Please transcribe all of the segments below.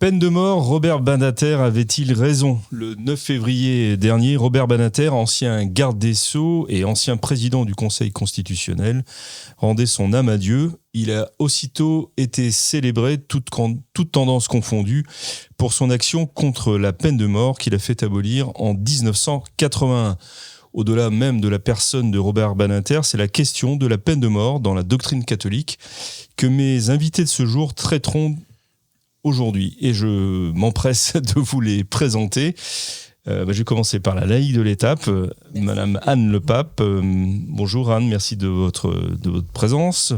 Peine de mort, Robert Badinter avait-il raison ? Le 9 février dernier, Robert Badinter, ancien garde des Sceaux et ancien président du Conseil constitutionnel, rendait son âme à Dieu. Il a aussitôt été célébré, toutes tendances confondues, pour son action contre la peine de mort qu'il a fait abolir en 1981. Au-delà même de la personne de Robert Badinter, c'est la question de la peine de mort dans la doctrine catholique que mes invités de ce jour traiteront aujourd'hui. Et je m'empresse de vous les présenter. Je vais commencer par la laïque de l'étape, Madame Anne Le Pape. Bonjour Anne, merci de votre présence.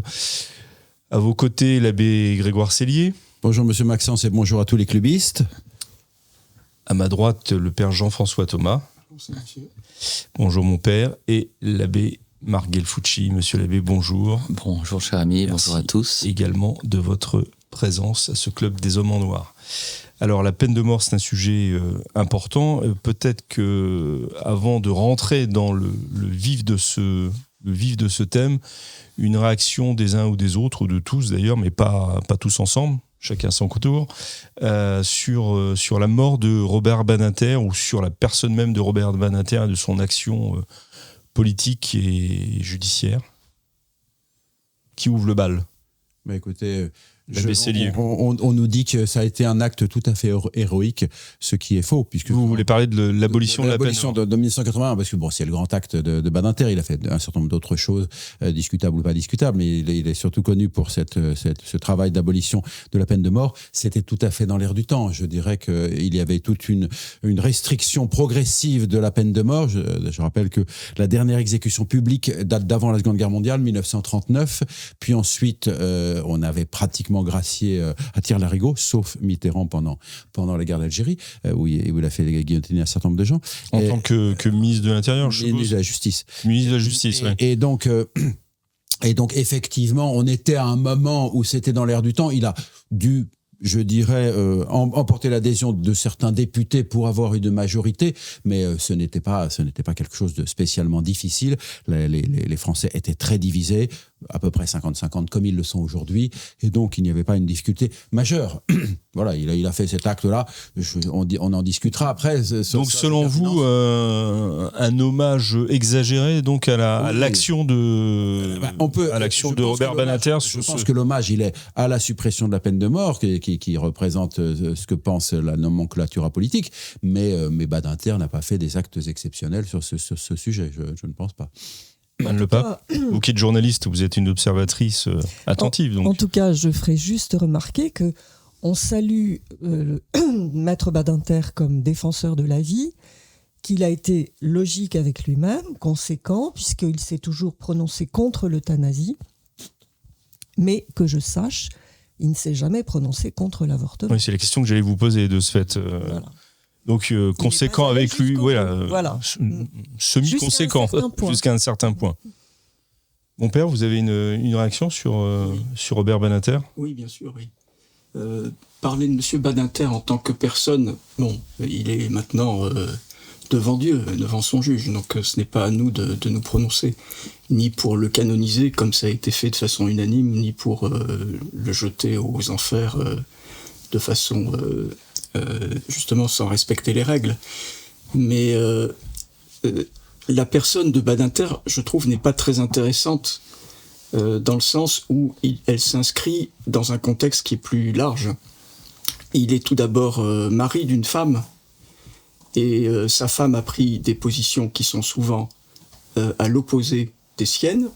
À vos côtés, l'abbé Grégoire Sellier. Bonjour Monsieur Maxence et bonjour à tous les clubistes. À ma droite, le père Jean-François Thomas. Bonjour monsieur. Bonjour mon père. Et l'abbé Marc Gelfucci. Monsieur l'abbé, bonjour. Bonjour cher ami, merci bonjour à tous. Également de votre présence à ce club des hommes en noir. Alors la peine de mort, c'est un sujet important. Peut-être que avant de rentrer dans le vif de ce thème, une réaction des uns ou des autres, ou de tous d'ailleurs, mais pas tous ensemble, chacun son tour, sur la mort de Robert Badinter ou sur la personne même de Robert Badinter et de son action politique et judiciaire. Qui ouvre le bal ? Bah écoutez, on nous dit que ça a été un acte tout à fait héroïque, ce qui est faux. Puisque vous voulez parler de l'abolition de la peine de 1981, parce que c'est le grand acte de Badinter. Il a fait un certain nombre d'autres choses, discutables ou pas discutables, mais il est surtout connu pour ce travail d'abolition de la peine de mort. C'était tout à fait dans l'air du temps. Je dirais qu'il y avait toute une restriction progressive de la peine de mort. Je rappelle que la dernière exécution publique date d'avant la Seconde Guerre mondiale, 1939. Puis ensuite, on avait pratiquement gracié à tire-larigot, sauf Mitterrand pendant la guerre d'Algérie, où il a fait guillotiner un certain nombre de gens. En tant que ministre de l'Intérieur, je suppose. Ministre de la Justice. Ministre de la Justice, oui. Et donc, effectivement, on était à un moment où c'était dans l'air du temps. Il a dû, je dirais, emporter l'adhésion de certains députés pour avoir une majorité, mais ce n'était pas quelque chose de spécialement difficile. Les Français étaient très divisés, à peu près 50-50 comme ils le sont aujourd'hui, et donc il n'y avait pas une difficulté majeure. Voilà, il a fait cet acte-là, on en discutera après. Donc selon vous, un hommage exagéré donc à l'action de Robert Badinter. Je pense que l'hommage, il est à la suppression de la peine de mort, qui représente ce que pense la nomenclature politique, mais Badinter n'a pas fait des actes exceptionnels sur ce sujet, je ne pense pas. Anne Le Pape, vous qui êtes journaliste, vous êtes une observatrice attentive. Donc. En tout cas, je ferai juste remarquer qu'on salue Maître Badinter comme défenseur de la vie, qu'il a été logique avec lui-même, conséquent, puisqu'il s'est toujours prononcé contre l'euthanasie, mais que je sache, il ne s'est jamais prononcé contre l'avortement. Oui, c'est la question que j'allais vous poser de ce fait. Voilà. Donc, conséquent avec lui, voilà. Semi-conséquent jusqu'à un certain point. Mon père, vous avez une réaction sur Robert Badinter ? Oui, bien sûr, oui. Parler de M. Badinter en tant que personne, bon, il est maintenant devant Dieu, devant son juge, donc ce n'est pas à nous de nous prononcer, ni pour le canoniser, comme ça a été fait de façon unanime, ni pour le jeter aux enfers de façon... justement sans respecter les règles. Mais la personne de Badinter, je trouve, n'est pas très intéressante dans le sens où elle s'inscrit dans un contexte qui est plus large. Il est tout d'abord mari d'une femme, et sa femme a pris des positions qui sont souvent à l'opposé des siennes,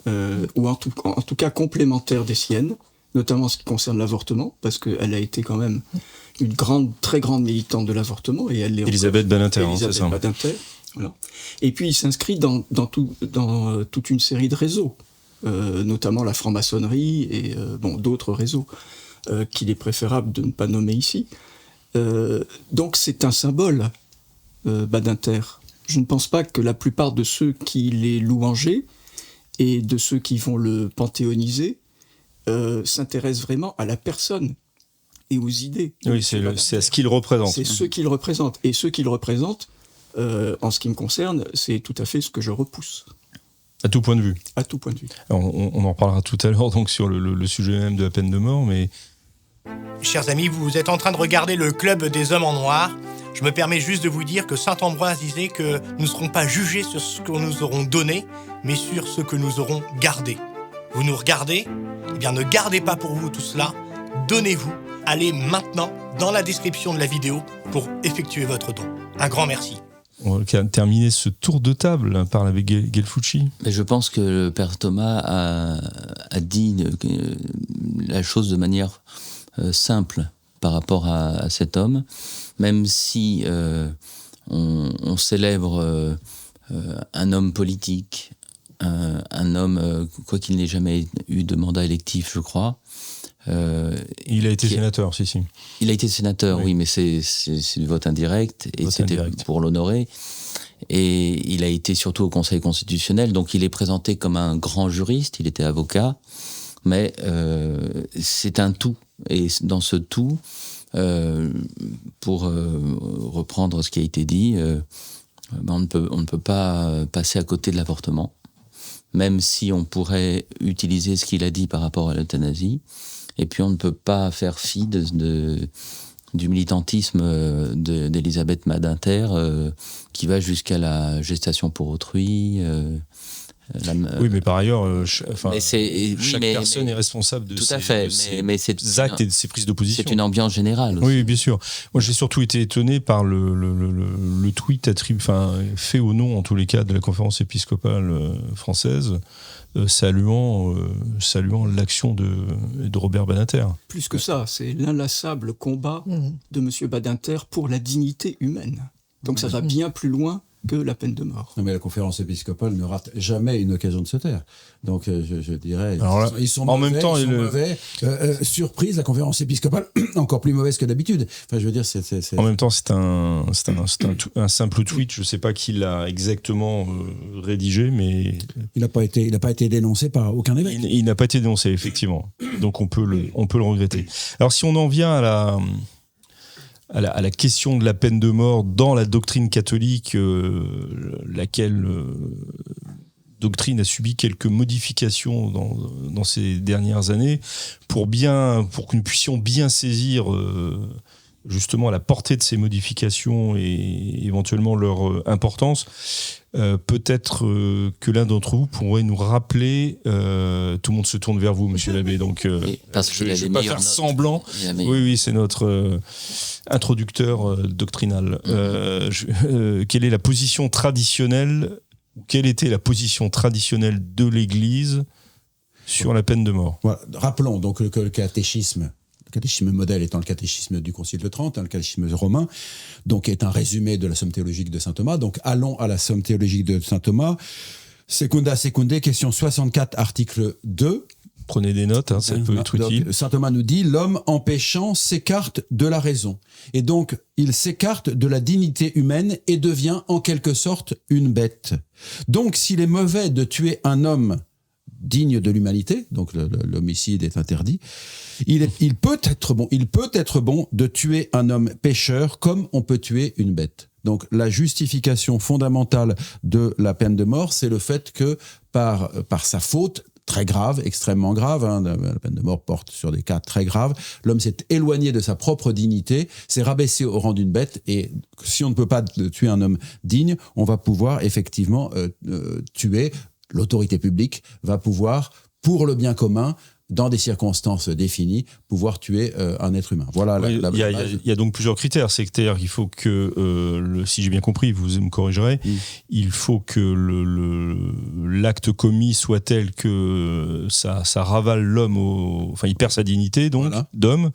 ou en tout cas complémentaires des siennes, notamment en ce qui concerne l'avortement, parce qu'elle a été quand même une très grande militante de l'avortement, et elle est Elisabeth Badinter, c'est ça. Badinter, voilà. Et puis il s'inscrit dans toute une série de réseaux, notamment la franc-maçonnerie et d'autres réseaux qu'il est préférable de ne pas nommer ici. Donc c'est un symbole, Badinter. Je ne pense pas que la plupart de ceux qui les louangeaient et de ceux qui vont le panthéoniser s'intéressent vraiment à la personne et aux idées. Oui, c'est à ce qu'il représente. C'est ce qu'il représente. Et ce qu'il représente, en ce qui me concerne, c'est tout à fait ce que je repousse. À tout point de vue. À tout point de vue. Alors, on en reparlera tout à l'heure donc, sur le sujet même de la peine de mort, mais Chers amis, vous êtes en train de regarder le Club des Hommes en Noir. Je me permets juste de vous dire que saint Ambroise disait que nous ne serons pas jugés sur ce que nous aurons donné, mais sur ce que nous aurons gardé. Vous nous regardez ? Eh bien, ne gardez pas pour vous tout cela. Donnez-vous. Allez maintenant dans la description de la vidéo pour effectuer votre don. Un grand merci. On va terminer ce tour de table par avec Gelfucci. Mais je pense que le père Thomas a dit la chose de manière simple par rapport à cet homme, même si on célèbre un homme politique, un homme, quoi qu'il n'ait jamais eu de mandat électif, je crois. Il a été sénateur, si. Il a été sénateur, oui, mais c'est du vote indirect, et c'était pour l'honorer. Et il a été surtout au Conseil constitutionnel, donc il est présenté comme un grand juriste, il était avocat, mais c'est un tout. Et dans ce tout, pour reprendre ce qui a été dit, on ne peut pas passer à côté de l'avortement, même si on pourrait utiliser ce qu'il a dit par rapport à l'euthanasie. Et puis on ne peut pas faire fi du militantisme d'Elisabeth Badinter, qui va jusqu'à la gestation pour autrui. Oui, mais par ailleurs, chaque personne est responsable de ses actes et de ses prises de position. C'est une ambiance générale aussi. Oui, bien sûr. Moi, j'ai surtout été étonné par le tweet fait au nom, en tous les cas, de la conférence épiscopale française, saluant l'action de Robert Badinter. Plus que ça, c'est l'inlassable combat de M. Badinter pour la dignité humaine. Donc ça va bien plus loin que la peine de mort. Non, mais la conférence épiscopale ne rate jamais une occasion de se taire. Donc je dirais, ils sont en mauvais, même temps, mauvais. Surprise, la conférence épiscopale, encore plus mauvaise que d'habitude. Enfin, je veux dire, En même temps, c'est un simple tweet. Je ne sais pas qui l'a exactement rédigé, mais il n'a pas été dénoncé par aucun évêque. Il n'a pas été dénoncé, effectivement. Donc on peut le regretter. Alors si on en vient à la question de la peine de mort dans la doctrine catholique, laquelle doctrine a subi quelques modifications dans ces dernières années, pour que nous puissions bien saisir justement la portée de ces modifications et éventuellement leur importance. Peut-être que l'un d'entre vous pourrait nous rappeler, tout le monde se tourne vers vous, monsieur l'abbé, donc je ne vais pas faire semblant. Oui, c'est notre introducteur doctrinal. Quelle est la position traditionnelle, quelle était la position traditionnelle de l'Église sur la peine de mort? Voilà. Rappelons donc que le catéchisme modèle étant le catéchisme du Concile de Trente, le catéchisme romain, donc est un résumé de la somme théologique de saint Thomas. Donc allons à la somme théologique de saint Thomas. Secunda secundae, question 64, article 2. Prenez des notes, ça peut être utile. Saint Thomas nous dit « L'homme en péchant s'écarte de la raison. » Et donc, il s'écarte de la dignité humaine et devient en quelque sorte une bête. Donc, s'il est mauvais de tuer un homme digne de l'humanité, donc l'homicide est interdit, il peut être bon de tuer un homme pécheur comme on peut tuer une bête. Donc la justification fondamentale de la peine de mort, c'est le fait que par sa faute très grave, extrêmement grave, la peine de mort porte sur des cas très graves, l'homme s'est éloigné de sa propre dignité, s'est rabaissé au rang d'une bête, et si on ne peut pas tuer un homme digne, on va pouvoir effectivement tuer. L'autorité publique va pouvoir, pour le bien commun, dans des circonstances définies, pouvoir tuer un être humain. Voilà. Il y a donc plusieurs critères. C'est-à-dire qu'il faut que, si j'ai bien compris, vous me corrigerez, il faut que l'acte commis soit tel que ça ravale l'homme, il perd sa dignité donc d'homme,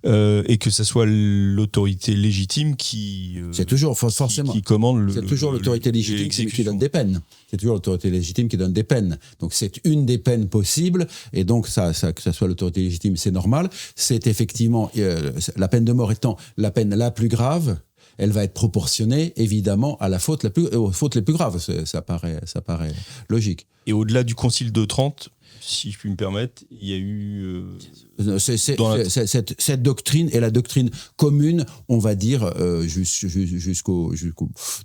et que ça soit l'autorité légitime qui c'est toujours forcément qui commande. C'est toujours l'autorité légitime qui donne des peines. C'est toujours l'autorité légitime qui donne des peines. Donc c'est une des peines possibles, et donc que ça soit l'autorité légitime, c'est normal. C'est effectivement, la peine de mort étant la peine la plus grave, elle va être proportionnée, évidemment, à aux fautes les plus graves. Ça paraît logique. Et au-delà du Concile de Trente, Si je puis me permettre, il y a eu... Cette doctrine est la doctrine commune, on va dire, jusqu'au...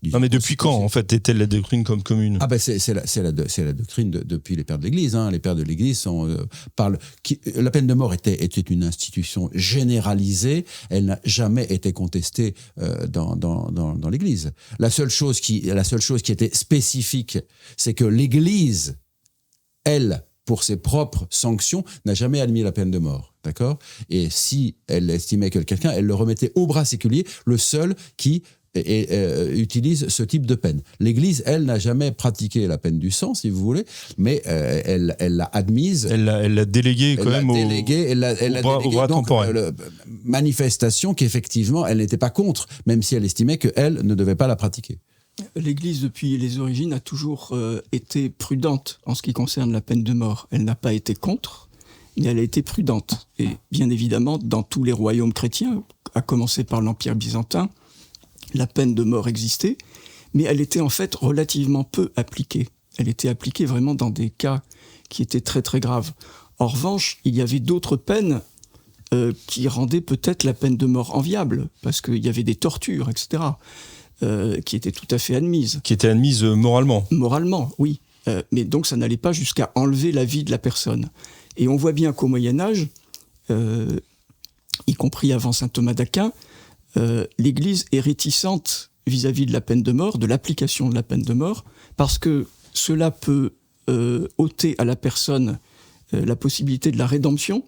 Non, mais depuis quand, en fait, est-elle la doctrine comme commune ? Ah ben c'est la doctrine depuis les pères de l'Église. Hein. Les pères de l'Église parlent... La peine de mort était une institution généralisée. Elle n'a jamais été contestée dans l'Église. La seule chose qui était spécifique, c'est que l'Église, elle, pour ses propres sanctions, n'a jamais admis la peine de mort. D'accord ? Et si elle estimait que quelqu'un, elle le remettait au bras séculier, le seul qui utilise ce type de peine. L'Église, elle, n'a jamais pratiqué la peine du sang, si vous voulez, mais elle l'a admise. Elle l'a déléguée quand même au bras temporel. Manifestation qu'effectivement, elle n'était pas contre, même si elle estimait qu'elle ne devait pas la pratiquer. L'Église, depuis les origines, a toujours été prudente en ce qui concerne la peine de mort. Elle n'a pas été contre, mais elle a été prudente. Et bien évidemment, dans tous les royaumes chrétiens, à commencer par l'Empire byzantin, la peine de mort existait, mais elle était en fait relativement peu appliquée. Elle était appliquée vraiment dans des cas qui étaient très très graves. En revanche, il y avait d'autres peines qui rendaient peut-être la peine de mort enviable, parce qu'il y avait des tortures, etc., qui étaient tout à fait admises. Qui étaient admises moralement. Moralement, oui. Mais donc ça n'allait pas jusqu'à enlever la vie de la personne. Et on voit bien qu'au Moyen-Âge, y compris avant saint Thomas d'Aquin, l'Église est réticente vis-à-vis de la peine de mort, de l'application de la peine de mort, parce que cela peut ôter à la personne la possibilité de la rédemption.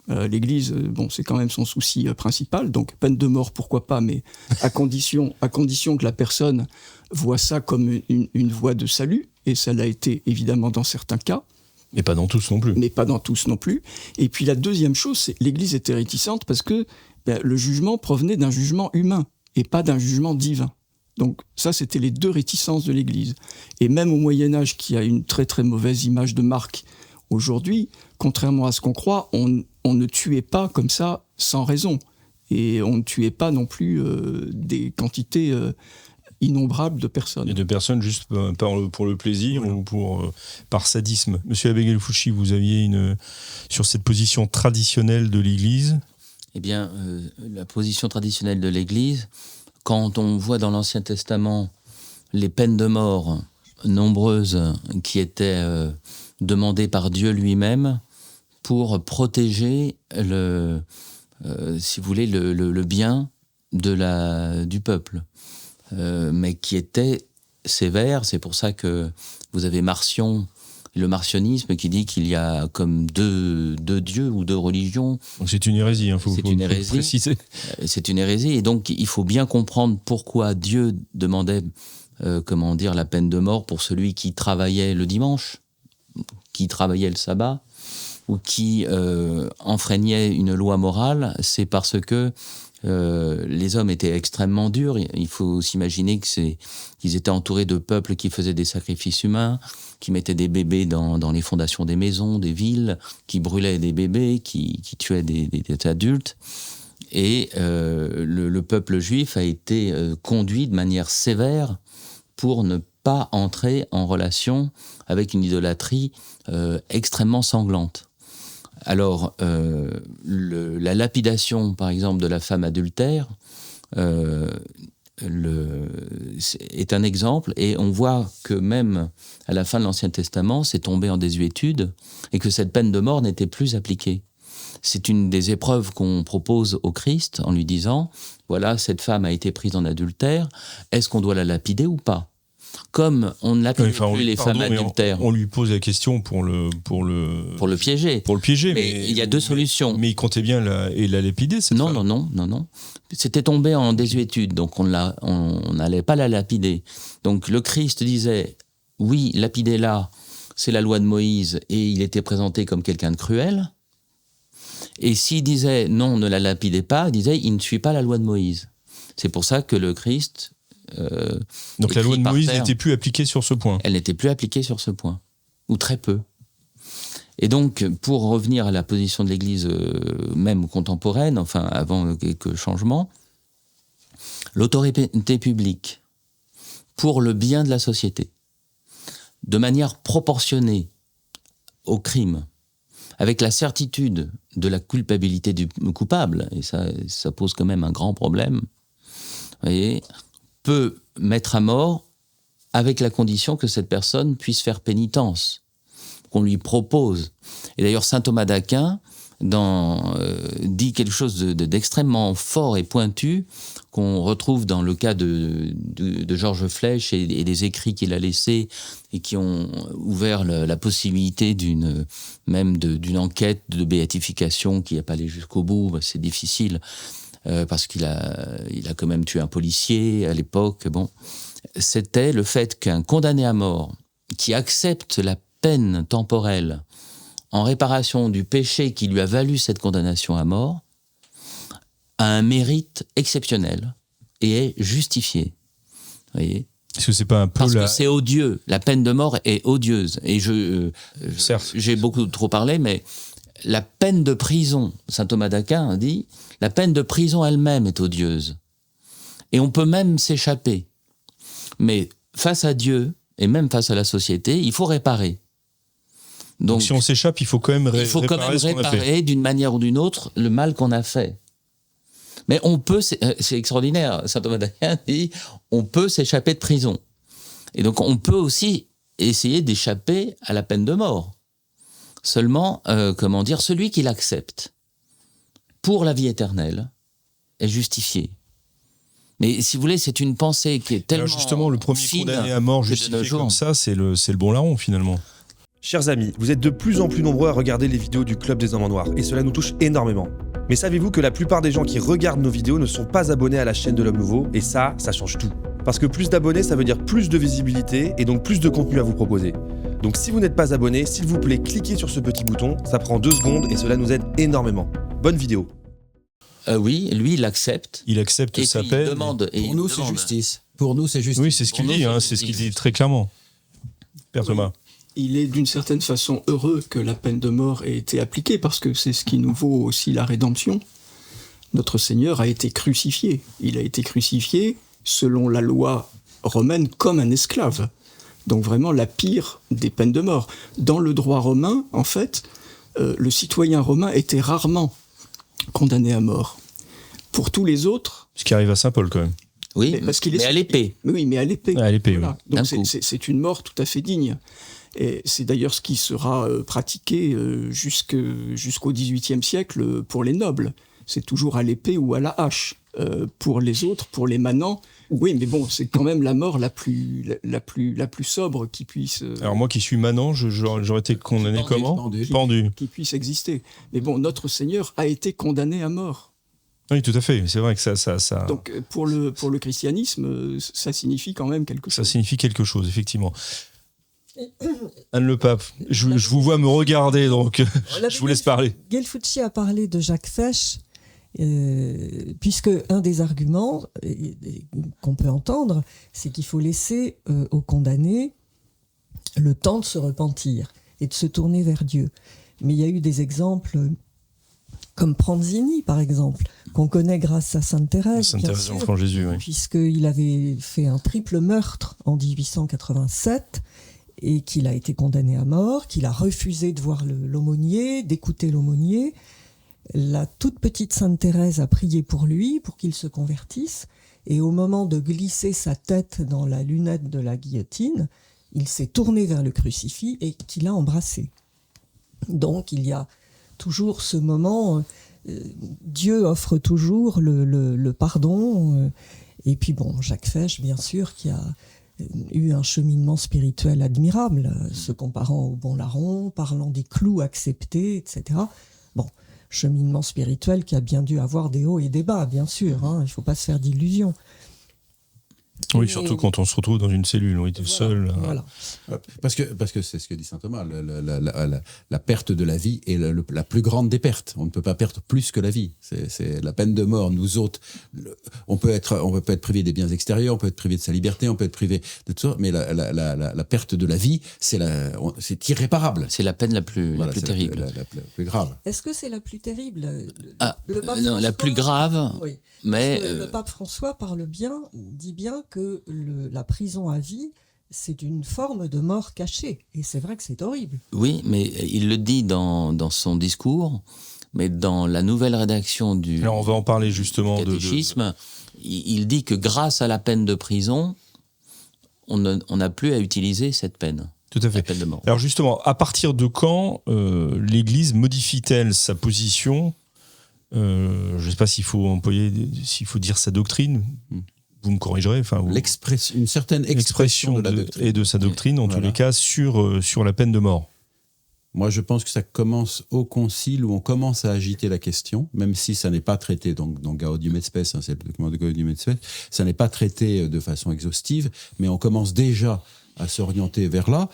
L'Église, c'est quand même son souci principal, donc peine de mort, pourquoi pas, mais à condition que la personne voit ça comme une voie de salut, et ça l'a été évidemment dans certains cas. Mais pas dans tous non plus. Mais pas dans tous non plus. Et puis la deuxième chose, c'est que l'Église était réticente parce que le jugement provenait d'un jugement humain et pas d'un jugement divin. Donc ça, c'était les deux réticences de l'Église. Et même au Moyen-Âge, qui a une très très mauvaise image de marque aujourd'hui, contrairement à ce qu'on croit, on ne tuait pas comme ça sans raison. Et on ne tuait pas non plus des quantités innombrables de personnes. Et de personnes juste pour le plaisir ou par sadisme. Monsieur Abegelfouchi, vous aviez sur cette position traditionnelle de l'Église. Eh bien, la position traditionnelle de l'Église, quand on voit dans l'Ancien Testament les peines de mort nombreuses qui étaient demandées par Dieu lui-même pour protéger si vous voulez, le bien du peuple, mais qui étaient sévères. C'est pour ça que vous avez Marcion, le marcionisme, qui dit qu'il y a comme deux dieux ou deux religions. Donc c'est une hérésie, faut préciser. C'est une hérésie, et donc il faut bien comprendre pourquoi Dieu demandait la peine de mort pour celui qui travaillait le dimanche, qui travaillait le sabbat, ou qui enfreignait une loi morale. C'est parce que les hommes étaient extrêmement durs. Il faut s'imaginer qu'ils étaient entourés de peuples qui faisaient des sacrifices humains, qui mettaient des bébés dans les fondations des maisons, des villes, qui brûlaient des bébés, qui tuaient des adultes. Et le peuple juif a été conduit de manière sévère pour ne pas entrer en relation avec une idolâtrie extrêmement sanglante. Alors, la lapidation, par exemple, de la femme adultère est un exemple, et on voit que même à la fin de l'Ancien Testament, c'est tombé en désuétude, et que cette peine de mort n'était plus appliquée. C'est une des épreuves qu'on propose au Christ en lui disant, voilà, cette femme a été prise en adultère, est-ce qu'on doit la lapider ou pas ? Comme on ne lapide plus les femmes adultères. On lui pose la question pour le piéger. Pour le piéger. Mais il y a deux solutions. Mais il comptait bien la lapider, cette femme. Non. C'était tombé en désuétude, donc on n'allait pas la lapider. Donc le Christ disait, oui, lapidez-la, c'est la loi de Moïse, et il était présenté comme quelqu'un de cruel. Et s'il disait, non, ne la lapidez pas, il disait, il ne suit pas la loi de Moïse. C'est pour ça que le Christ... Donc la loi de Moïse n'était plus appliquée sur ce point. Elle n'était plus appliquée sur ce point, ou très peu. Et donc, pour revenir à la position de l'Église même contemporaine, enfin avant quelques changements, l'autorité publique, pour le bien de la société, de manière proportionnée au crime, avec la certitude de la culpabilité du coupable, et ça pose quand même un grand problème, vous voyez, peut mettre à mort avec la condition que cette personne puisse faire pénitence, qu'on lui propose. Et d'ailleurs, saint Thomas d'Aquin dit quelque chose d'extrêmement fort et pointu qu'on retrouve dans le cas de Georges Flèche et des écrits qu'il a laissés et qui ont ouvert la possibilité d'une enquête de béatification qui n'a pas allé jusqu'au bout. C'est difficile parce qu'il a quand même tué un policier à l'époque. Bon, c'était le fait qu'un condamné à mort qui accepte la peine temporelle en réparation du péché qui lui a valu cette condamnation à mort, a un mérite exceptionnel et est justifié. Vous voyez ? Est-ce que c'est pas un peu Parce que c'est odieux. La peine de mort est odieuse. Et Certes. j'ai beaucoup trop parlé, mais la peine de prison, saint Thomas d'Aquin dit, la peine de prison elle-même est odieuse. Et on peut même s'échapper. Mais face à Dieu, et même face à la société, il faut réparer. Donc si on s'échappe, il faut quand même réparer d'une manière ou d'une autre le mal qu'on a fait. Mais on peut, c'est extraordinaire, saint Thomas d'Aquin dit, on peut s'échapper de prison. Et donc on peut aussi essayer d'échapper à la peine de mort. Seulement, celui qui l'accepte pour la vie éternelle est justifié. Mais si vous voulez, c'est une pensée qui est tellement... Alors justement, le premier condamné à mort justifié comme ça, c'est le bon larron finalement. Chers amis, vous êtes de plus en plus nombreux à regarder les vidéos du Club des Hommes en Noir, et cela nous touche énormément. Mais savez-vous que la plupart des gens qui regardent nos vidéos ne sont pas abonnés à la chaîne de l'Homme Nouveau, et ça change tout. Parce que plus d'abonnés, ça veut dire plus de visibilité, et donc plus de contenu à vous proposer. Donc si vous n'êtes pas abonné, s'il vous plaît, cliquez sur ce petit bouton, ça prend 2 secondes, et cela nous aide énormément. Bonne vidéo. Oui, lui, il accepte. Il accepte sa peine. Pour nous, c'est justice. Pour nous, c'est justice. Oui, c'est ce qu'il dit, c'est ce qu'il dit très clairement. Père Thomas. Il est d'une certaine façon heureux que la peine de mort ait été appliquée, parce que c'est ce qui nous vaut aussi la rédemption. Notre Seigneur a été crucifié. Il a été crucifié, selon la loi romaine, comme un esclave. Donc vraiment la pire des peines de mort. Dans le droit romain, en fait, le citoyen romain était rarement condamné à mort. Pour tous les autres... Ce qui arrive à Saint-Paul quand même. Oui, mais à l'épée. Oui, mais à l'épée. À l'épée, voilà. oui. Donc c'est une mort tout à fait digne. Et c'est d'ailleurs ce qui sera pratiqué jusqu'au XVIIIe siècle pour les nobles. C'est toujours à l'épée ou à la hache. Pour les autres, pour les manants, oui, mais bon, c'est quand même la mort la plus sobre qui puisse... Alors moi qui suis manant, j'aurais été condamné comment ? Pendu. Qui puisse exister. Mais bon, notre Seigneur a été condamné à mort. Oui, tout à fait. C'est vrai que ça... Donc pour le christianisme, ça signifie quand même quelque chose. Ça signifie quelque chose, effectivement. Anne le Pape, je vous vois me regarder, donc je vous laisse parler. Gelfucci a parlé de Jacques Fesch, puisque un des arguments qu'on peut entendre, c'est qu'il faut laisser aux condamnés le temps de se repentir et de se tourner vers Dieu. Mais il y a eu des exemples comme Pranzini, par exemple, qu'on connaît grâce à Sainte Thérèse, Sainte Thérèse de l'Enfant Jésus, oui. Puisqu'il avait fait un triple meurtre en 1887 et qu'il a été condamné à mort, qu'il a refusé de voir l'aumônier, d'écouter l'aumônier. La toute petite Sainte Thérèse a prié pour lui, pour qu'il se convertisse, et au moment de glisser sa tête dans la lunette de la guillotine, il s'est tourné vers le crucifix et qu'il a embrassé. Donc il y a toujours ce moment, Dieu offre toujours le pardon, et puis bon, Jacques Fesch, bien sûr, qui a eu un cheminement spirituel admirable, se comparant au bon larron, parlant des clous acceptés, etc. Bon, cheminement spirituel qui a bien dû avoir des hauts et des bas, bien sûr, hein, il ne faut pas se faire d'illusions. Oui, surtout quand on se retrouve dans une cellule, on était seul. Voilà. Parce que c'est ce que dit saint Thomas, la perte de la vie est la plus grande des pertes. On ne peut pas perdre plus que la vie. C'est la peine de mort. Nous autres, on peut être privé des biens extérieurs, on peut être privé de sa liberté, on peut être privé de tout ça, mais la perte de la vie, c'est irréparable. C'est la peine la plus terrible. La plus grave. Est-ce que c'est la plus terrible ? Non, la plus grave, oui. Mais... Le pape François dit bien que la prison à vie c'est une forme de mort cachée. Et c'est vrai que c'est horrible. Oui, mais il le dit dans son discours, mais dans la nouvelle rédaction du Alors on va en parler justement catéchisme, il dit que grâce à la peine de prison, on n'a plus à utiliser cette peine. Tout à La fait. peine de mort. Alors justement, à partir de quand l'Église modifie-t-elle sa position je ne sais pas s'il faut dire sa doctrine. Vous me corrigerez. Enfin, Une certaine expression de la doctrine. Et de sa doctrine, en tous les cas, sur la peine de mort. Moi, je pense que ça commence au concile où on commence à agiter la question, même si ça n'est pas traité dans Gaudium et Spes, c'est le document de Gaudium et Spes, ça n'est pas traité de façon exhaustive, mais on commence déjà à s'orienter vers là.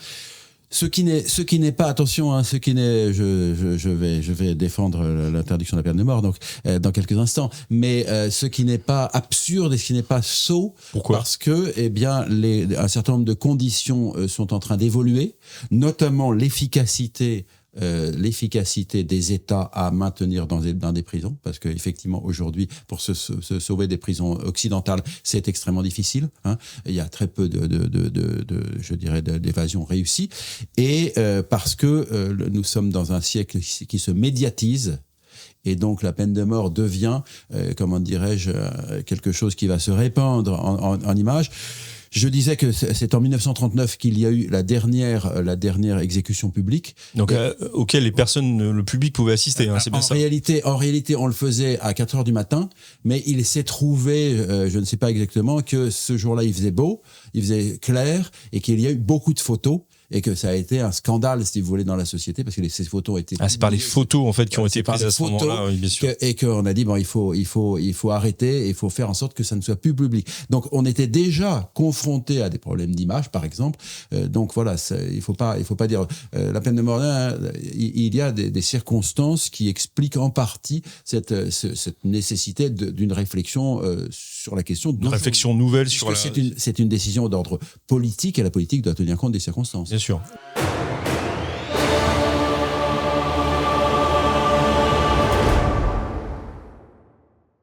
Ce qui n'est pas, attention, je vais défendre l'interdiction de la peine de mort donc dans quelques instants, mais ce qui n'est pas absurde et ce qui n'est pas sot. Pourquoi ? Parce que un certain nombre de conditions sont en train d'évoluer, notamment l'efficacité des États à maintenir dans des prisons, parce qu'effectivement, aujourd'hui, pour se sauver des prisons occidentales, c'est extrêmement difficile. Il y a très peu d'évasion réussie. Et parce que nous sommes dans un siècle qui se médiatise, et donc la peine de mort devient, quelque chose qui va se répandre en images. Je disais que c'est en 1939 qu'il y a eu la dernière exécution publique. Donc, auquel le public pouvait assister, c'est bien ça. En réalité, on le faisait à 4h du matin, mais il s'est trouvé, je ne sais pas exactement, que ce jour-là, il faisait beau, il faisait clair, et qu'il y a eu beaucoup de photos, et que ça a été un scandale, si vous voulez, dans la société, parce que ces photos ont été... c'est par les photos, en fait, qui ont été prises à ce moment-là, oui, bien sûr. Et qu'on a dit, il faut arrêter, il faut faire en sorte que ça ne soit plus public. Donc, on était déjà confronté à des problèmes d'image, par exemple. Donc, voilà, il faut pas dire... la peine de mort, il y a des circonstances qui expliquent en partie cette nécessité d'une réflexion sur la question. Une réflexion nouvelle sur c'est une décision d'ordre politique, et la politique doit tenir compte des circonstances. Bien sûr.